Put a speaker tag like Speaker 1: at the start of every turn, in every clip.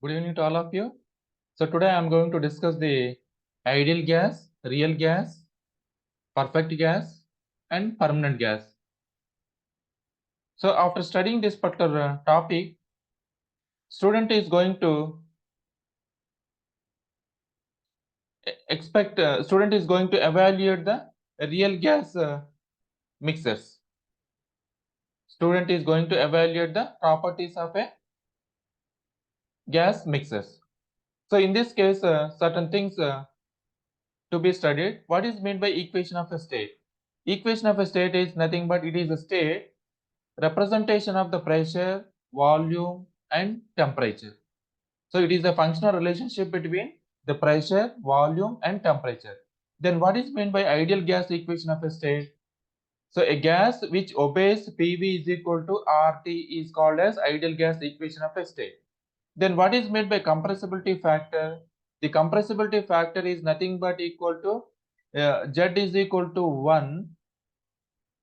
Speaker 1: Good evening to all of you. So today I am going to discuss the ideal gas, real gas, perfect gas, and permanent gas. So after studying this particular topic, student is going to evaluate the real gas mixers. Student is going to evaluate the properties of a gas mixers. So in this case, certain things to be studied. What is meant by equation of a state? Equation of a state is nothing but it is a state representation of the pressure, volume, and temperature. So it is a functional relationship between the pressure, volume, and temperature. Then what is meant by ideal gas equation of a state? So a gas which obeys PV is equal to RT is called as ideal gas equation of a state. Then what is meant by compressibility factor? The compressibility factor is nothing but equal to Z is equal to 1.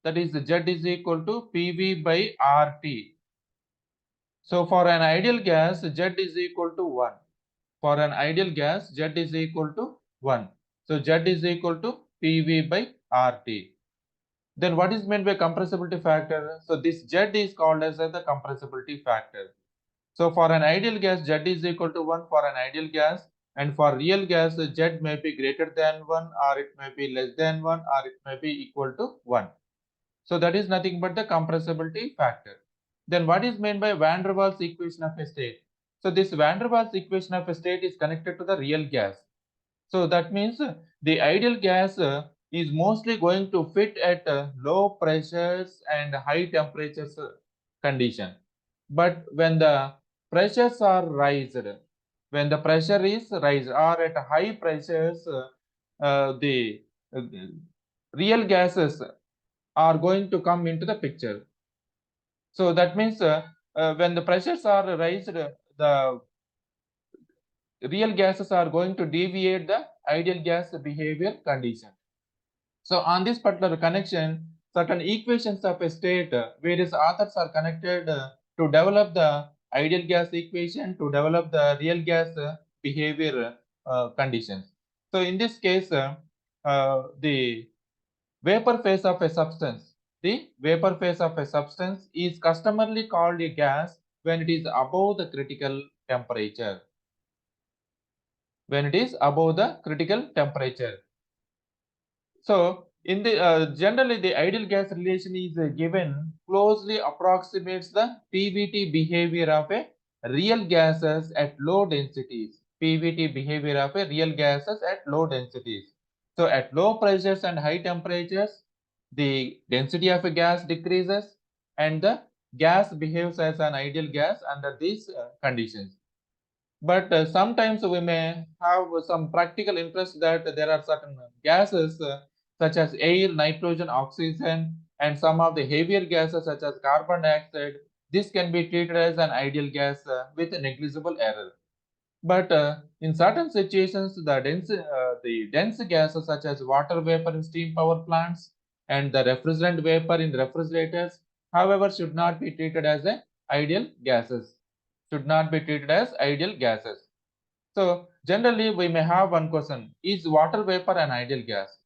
Speaker 1: That is Z is equal to PV by RT. So for an ideal gas, Z is equal to 1. For an ideal gas, Z is equal to 1. So Z is equal to PV by RT. Then what is meant by compressibility factor? So this Z is called as the compressibility factor. So for an ideal gas, Z is equal to 1 for an ideal gas, and for real gas, Z may be greater than 1, or it may be less than 1, or it may be equal to 1. So that is nothing but the compressibility factor. Then what is meant by van der Waals equation of a state? So this van der Waals equation of a state is connected to the real gas. So that means the ideal gas is mostly going to fit at low pressures and high temperatures condition. But when the pressures are raised, when the pressure is raised or at high pressures, the real gases are going to come into the picture. So that means when the pressures are raised, the real gases are going to deviate the ideal gas behavior condition. So on this particular connection, certain equations of a state, various authors are connected to develop the ideal gas equation, to develop the real gas behavior conditions. So in this case, the vapor phase of a substance. The vapor phase of a substance is customarily called a gas when it is above the critical temperature. When it is above the critical temperature. So in the generally the ideal gas relation is given closely approximates the PVT behavior of a real gases at low densities. PVT behavior of a real gases at low densities. So at low pressures and high temperatures, the density of a gas decreases and the gas behaves as an ideal gas under these conditions. But sometimes we may have some practical interest that there are certain gases such as air, nitrogen, oxygen, and some of the heavier gases such as carbon dioxide. This can be treated as an ideal gas with negligible error. But in certain situations, the dense gases such as water vapor in steam power plants and the refrigerant vapor in refrigerators, however, should not be treated as ideal gases. Should not be treated as ideal gases. So generally, we may have one question: is water vapor an ideal gas?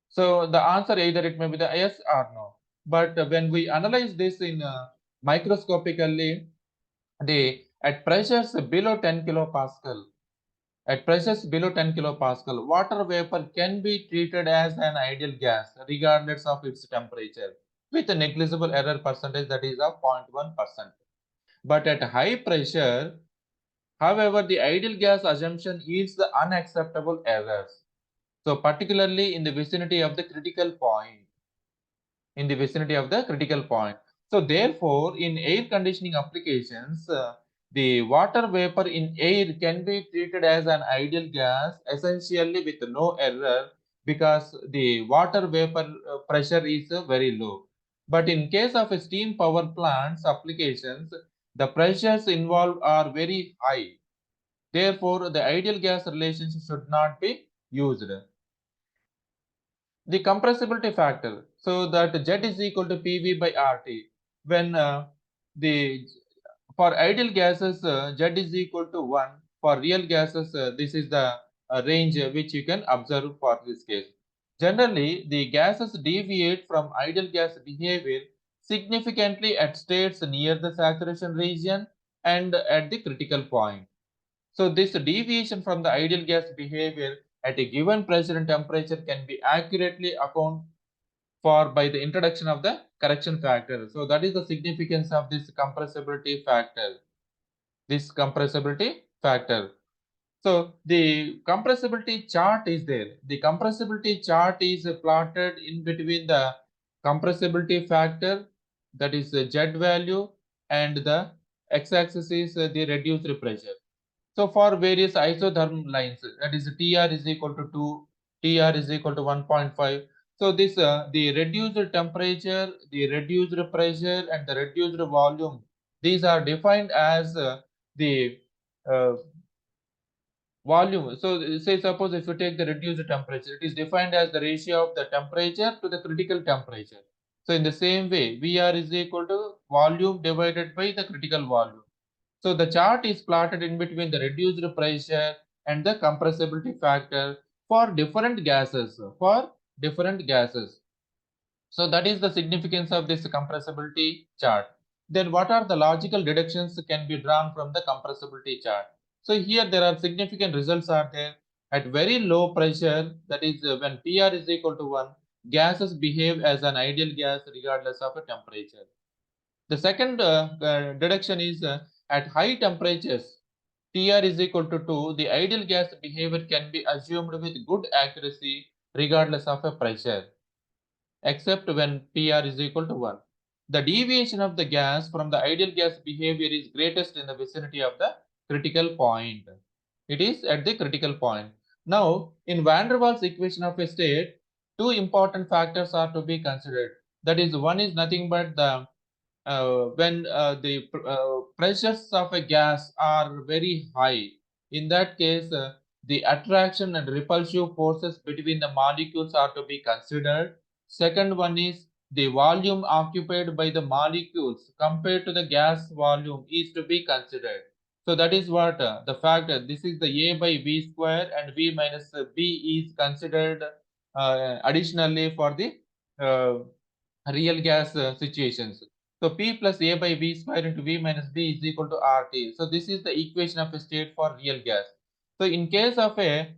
Speaker 1: So the answer either it may be the yes or no. But when we analyze this in microscopically, at pressures below 10 kilopascal, water vapor can be treated as an ideal gas regardless of its temperature with a negligible error percentage that is of 0.1%. But at high pressure, however, the ideal gas assumption yields the unacceptable errors. So particularly in the vicinity of the critical point. In the vicinity of the critical point. So therefore, in air conditioning applications, the water vapor in air can be treated as an ideal gas essentially with no error because the water vapor pressure is very low. But in case of steam power plants applications, the pressures involved are very high. Therefore, the ideal gas relationship should not be used. The compressibility factor, so that Z is equal to PV by RT. When the for ideal gases, Z is equal to 1. For real gases, this is the range which you can observe for this case. Generally, the gases deviate from ideal gas behavior significantly at states near the saturation region and at the critical point. So this deviation from the ideal gas behavior at a given pressure and temperature can be accurately accounted for by the introduction of the correction factor. So that is the significance of this compressibility factor. This compressibility factor. So the compressibility chart is there. The compressibility chart is plotted in between the compressibility factor, that is the Z value, and the x-axis is the reduced pressure. So for various isotherm lines, that is Tr is equal to 2, Tr is equal to 1.5. So this the reduced temperature, the reduced pressure, and the reduced volume, these are defined as the uh, volume. So say suppose if you take the reduced temperature, it is defined as the ratio of the temperature to the critical temperature. So in the same way, Vr is equal to volume divided by the critical volume. So the chart is plotted in between the reduced pressure and the compressibility factor for different gases. For different gases. So that is the significance of this compressibility chart. Then what are the logical deductions can be drawn from the compressibility chart? So here there are significant results are there. At very low pressure, that is when PR is equal to 1, gases behave as an ideal gas regardless of a temperature. The second deduction is at high temperatures, Tr is equal to 2, the ideal gas behavior can be assumed with good accuracy regardless of a pressure, except when Pr is equal to 1. The deviation of the gas from the ideal gas behavior is greatest in the vicinity of the critical point. It is at the critical point. Now, in van der Waals equation of a state, two important factors are to be considered. That is, one is nothing but the when the pressures of a gas are very high. In that case, the attraction and repulsive forces between the molecules are to be considered. Second one is the volume occupied by the molecules compared to the gas volume is to be considered. So that is what the factor. This is the A by V square and V minus B is considered additionally for the uh, real gas situations. So P plus A by V square into V minus B is equal to RT. So this is the equation of a state for real gas. So in case of a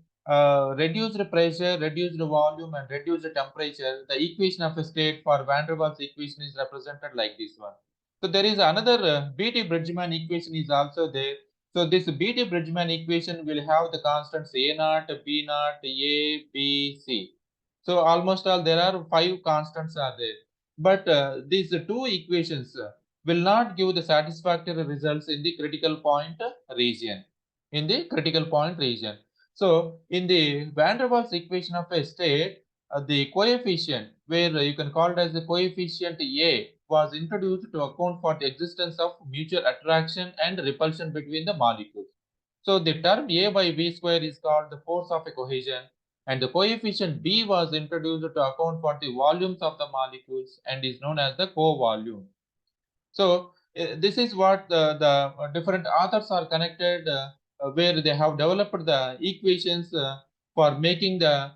Speaker 1: reduced pressure, reduced volume and reduced temperature, the equation of a state for van der Waals equation is represented like this one. So there is another Beatty-Bridgman equation is also there. So this Beatty-Bridgman equation will have the constants A naught, B naught, A, B, C. So almost all there are 5 constants are there. But these two equations will not give the satisfactory results in the critical point region. In the critical point region. So in the van der Waals equation of a state, the coefficient where you can call it as the coefficient A was introduced to account for the existence of mutual attraction and repulsion between the molecules. So the term A by V square is called the force of a cohesion, and the coefficient B was introduced to account for the volumes of the molecules and is known as the co-volume. So this is what the different authors are connected where they have developed the equations for making the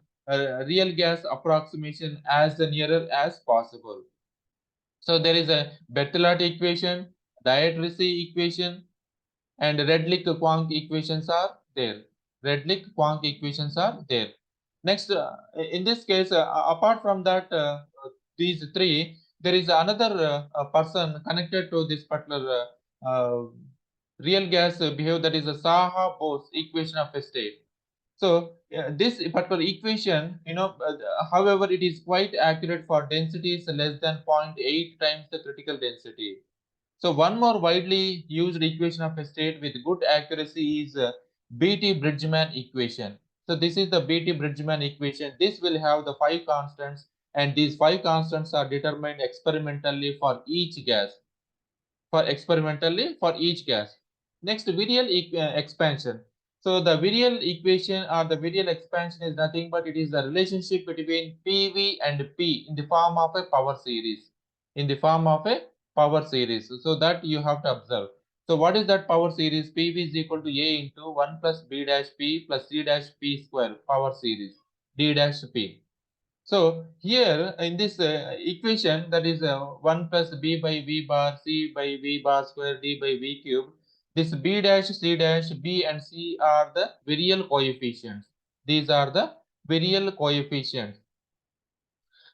Speaker 1: real gas approximation as nearer as possible. So there is a Berthelot equation, Dietrich equation, and Redlich-Kwong equations are there. Redlich-Kwong equations are there. Next, in this case, apart from that, these three, there is another person connected to this particular real gas behavior, that is a Saha-Bose equation of a state. So this particular equation, however, it is quite accurate for densities less than 0.8 times the critical density. So one more widely used equation of a state with good accuracy is Beatty-Bridgman equation. So this is the Beatty-Bridgman equation. This will have the 5 constants, and these 5 constants are determined experimentally for each gas. Next, virial expansion. So the virial equation or the virial expansion is nothing but it is the relationship between PV and P in the form of a power series. So that you have to observe. So what is that power series? PV is equal to A into 1 plus B dash P plus C dash P square power series D dash P. So here in this equation, that is 1 plus B by V bar C by V bar square D by V cube. This B dash, C dash, B and C are the virial coefficients. These are the virial coefficients.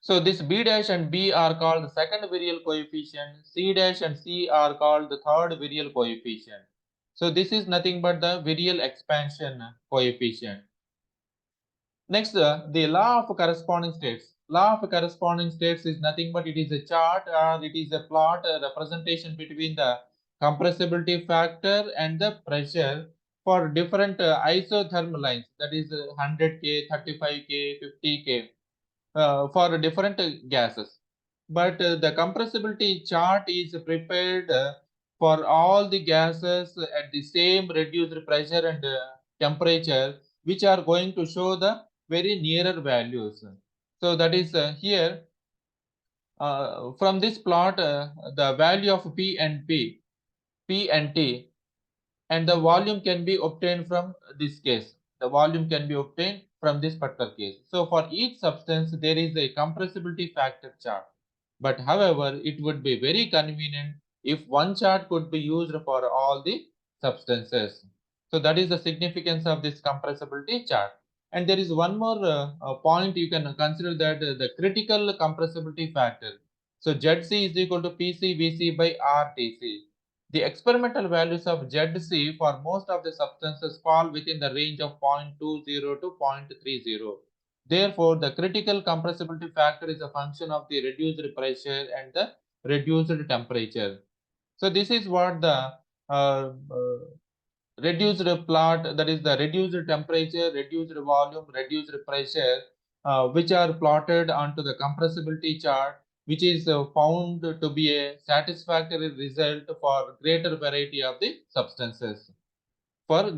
Speaker 1: So this B dash and B are called the second virial coefficient. C dash and C are called the third virial coefficient. So this is nothing but the virial expansion coefficient. Next, the law of corresponding states. Law of corresponding states is nothing but it is a chart or it is a plot representation between the compressibility factor and the pressure for different isothermal lines, that is 100K, 35K, 50K for different gases. But the compressibility chart is prepared for all the gases at the same reduced pressure and temperature, which are going to show the very nearer values. So that is here from this plot, the value of P and P and T, and the volume can be obtained from this case. The volume can be obtained from this particular case. So for each substance, there is a compressibility factor chart. But however, it would be very convenient if one chart could be used for all the substances. So that is the significance of this compressibility chart. And there is one more point you can consider, that the critical compressibility factor. So ZC is equal to PCVC by RTC. The experimental values of ZC for most of the substances fall within the range of 0.20 to 0.30. Therefore, the critical compressibility factor is a function of the reduced pressure and the reduced temperature. So this is what the uh, uh, reduced plot, that is the reduced temperature, reduced volume, reduced pressure, which are plotted onto the compressibility chart, which is found to be a satisfactory result for greater variety of the substances. So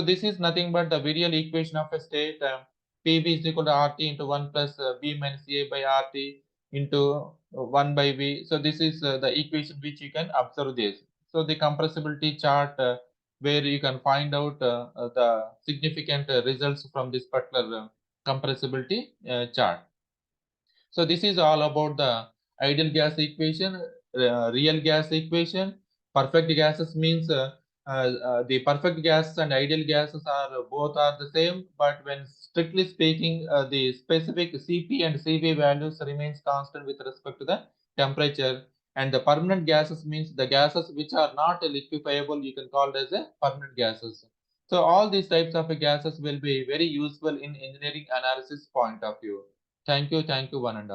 Speaker 1: this is nothing but the virial equation of a state. PV is equal to RT into 1 plus B minus A by RT into 1 by V. So this is the equation which you can observe this. So the compressibility chart, where you can find out the significant results from this particular compressibility chart. So this is all about the ideal gas equation, real gas equation. Perfect gases means the perfect gases and ideal gases are both are the same, but when strictly speaking, the specific Cp and Cv values remains constant with respect to the temperature. And the permanent gases means the gases which are not liquefiable, you can call it as a permanent gases. So all these types of gases will be very useful in engineering analysis point of view. Thank you, one and all.